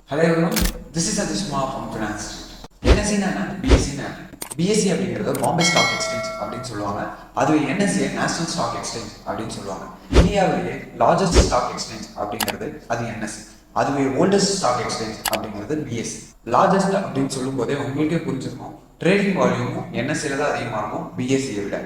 Hello everyone, this is Satish Kumar from Finance Street. NSE BSE BSE அப்படிங்கிறது Bombay stock exchange அப்படின்னு சொல்லுவாங்க. அதுவே NSE national stock exchange அப்படின்னு சொல்லுவாங்க. இந்தியாவிலேயே லார்ஜஸ்ட் ஸ்டாக் எக்ஸ்சேஞ்ச் அப்படிங்கிறது அது NSE. அதுவே ஓல்டஸ்ட் ஸ்டாக் எக்ஸ்சேஞ்ச் அப்படிங்கிறது BSE. லார்ஜஸ்ட் அப்படின்னு சொல்லும் போதே உங்களுக்கே புரிஞ்சிருக்கும், ட்ரேடிங் வால்யூமும் NSEல தான் அதிகமாக இருக்கும் BSEயை விட.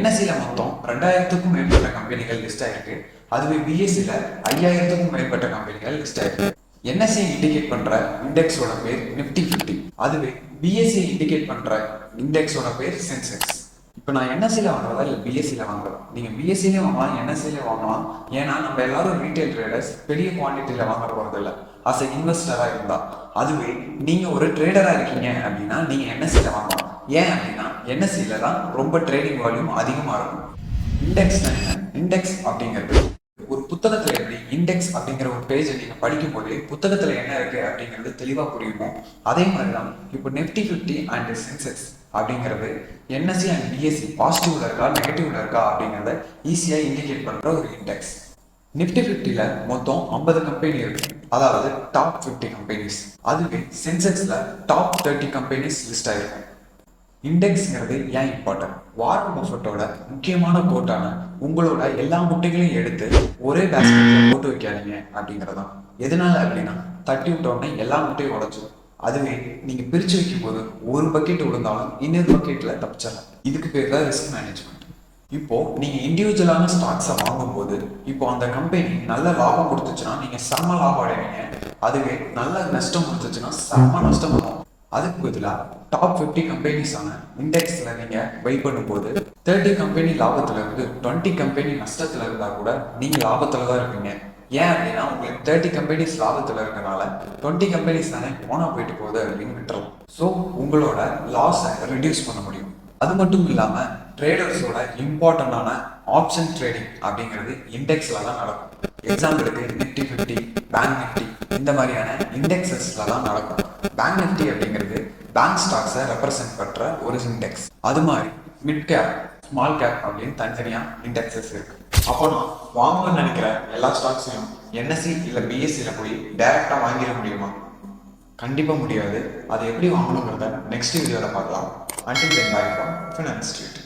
NSEல மொத்தம் 2000க்கும் மேற்பட்ட கம்பெனிகள் லிஸ்ட் ஆயிருக்கு. அதுவே BSEல 5000க்கும் மேற்பட்ட கம்பெனிகள் லிஸ்ட் ஆயிருக்கு. NSE இண்டிகேட் பண்ற இண்டெக்ஸோட பேர் நிஃப்டி 50. அதுவே BSE இண்டிகேட் பண்ற இண்டெக்ஸோட பேர் சென்செக்ஸ். இப்போ நான் NSEல வாங்குறதா இல்லை BSEல வாங்குறதா? நீங்க BSEல வாங்கலாம், NSEல வாங்கலாம். ஏன்னா நம்ம எல்லாரும் ரீட்டைல் ட்ரேடர்ஸ், பெரிய குவான்டிட்டியில வாங்க போறது இல்லை. அஸ் எ இன்வெஸ்டரா இருந்தா, அதுவே நீங்க ஒரு ட்ரேடரா இருக்கீங்க அப்படின்னா நீங்க NSEல வாங்கலாம். ஏன் அப்படின்னா NSEல தான் ரொம்ப ட்ரேடிங் வால்யூம் அதிகமா இருக்கும். இண்டெக்ஸ் இண்டெக்ஸ் அப்படிங்கிறது ஒரு புத்தகத்துல எப்படி இண்டெக்ஸ் அப்படிங்கிற ஒரு பேஜை நீங்க படிக்கும் போதே புத்தகத்துல என்ன இருக்கு அப்படிங்கிறது தெளிவா புரியுமோ, அதே மாதிரிதான் இப்போ நிஃப்டி 50 அண்ட் சென்செக்ஸ் அப்படிங்கிறது NSE அண்ட் BSE பாசிட்டிவ்ல இருக்கா நெகட்டிவ்ல இருக்கா அப்படிங்கிறத ஈஸியா இண்டிகேட் பண்ற ஒரு இண்டெக்ஸ். நிஃப்டி 50ல மொத்தம் 50 கம்பெனி இருக்கு, அதாவது டாப் 50 கம்பெனிஸ். அதுவே சென்செக்ஸ்ல டாப் 30 கம்பெனிஸ் லிஸ்ட் ஆயிருக்கும். இண்டெக்ஸ்ங்கிறது ஏன் இம்பார்ட்டன்ட்? வாரன் பஃபெட்டோட முக்கியமான கோட்டான உங்களோட எல்லா முட்டைகளையும் எடுத்து ஒரே பேஸ்கெட்ல போட்டு வைக்காதீங்க அப்படிங்கிறதான். எதனால அப்படின்னா, தட்டி விட்டோடனே எல்லா முட்டையும் உடைச்சிடும். அதுவே நீங்க பிரிச்சு வைக்கும் போது ஒரு பக்கெட் விழுந்தாலும் இன்னொரு பக்கெட்ல தப்பிச்சிடலாம். இதுக்கு பேர் தான் ரிஸ்க் மேனேஜ்மெண்ட். இப்போ நீங்க இண்டிவிஜுவலான ஸ்டாக்ஸை வாங்கும் போது, இப்போ அந்த கம்பெனி நல்ல லாபம் கொடுத்துச்சுன்னா நீங்க செம்ம லாபம் அடைவீங்க. அதுவே நல்ல நஷ்டம் கொடுத்துச்சுன்னா செம்ம நஷ்டம் வரும். அதுக்கு பதிலாக டாப் 50 கம்பெனிஸான இண்டெக்ஸ்ல நீங்க பை பண்ணும்போது 30 கம்பெனி லாபத்துல இருந்து 20 கம்பெனி நஷ்டத்துல இருந்தா கூட நீங்க லாபத்துல தான் இருப்பீங்க. ஏன் அப்படின்னா உங்களுக்கு 30 கம்பெனிஸ் லாபத்துல இருக்கனால 20 கம்பெனிஸ் தானே போனா போயிட்டு போகுது அப்படின்னு விட்டுரும். ஸோ உங்களோட லாஸை ரெடியூஸ் பண்ண முடியும். அது மட்டும் இல்லாம ட்ரேடர்ஸோட இம்பார்ட்டன்டான ஆப்ஷன் ட்ரேடிங் அப்படிங்கிறது இண்டெக்ஸ்ல தான் நடக்கும். எக்ஸாம்பிளுக்கு நிஃப்டி 50, பேங்க் நிஃப்டி இந்த மாதிரியான இண்டெக்ஸஸ்ல தான் நடக்கும். பேங்க் நிஃப்டி அப்படிங்கிறது பேங்க் ஸ்டாக்ஸை ரெப்ரசென்ட் பண்ற ஒரு இண்டெக்ஸ். அது மாதிரி மிட் கேப், ஸ்மால் கேப் அப்படின்னு தனித்தனியா இண்டெக்ஸஸ் இருக்கு. அப்போ நான் வாங்கணும்னு நினைக்கிற எல்லா ஸ்டாக்ஸையும் NSE இல்லை BSEல போய் டைரக்டா வாங்கிட முடியுமா? கண்டிப்பா முடியாது. அதை எப்படி வாங்கணுங்கிறத நெக்ஸ்ட் வீடியோல பார்க்கலாம். Until then, bye from Finance Street.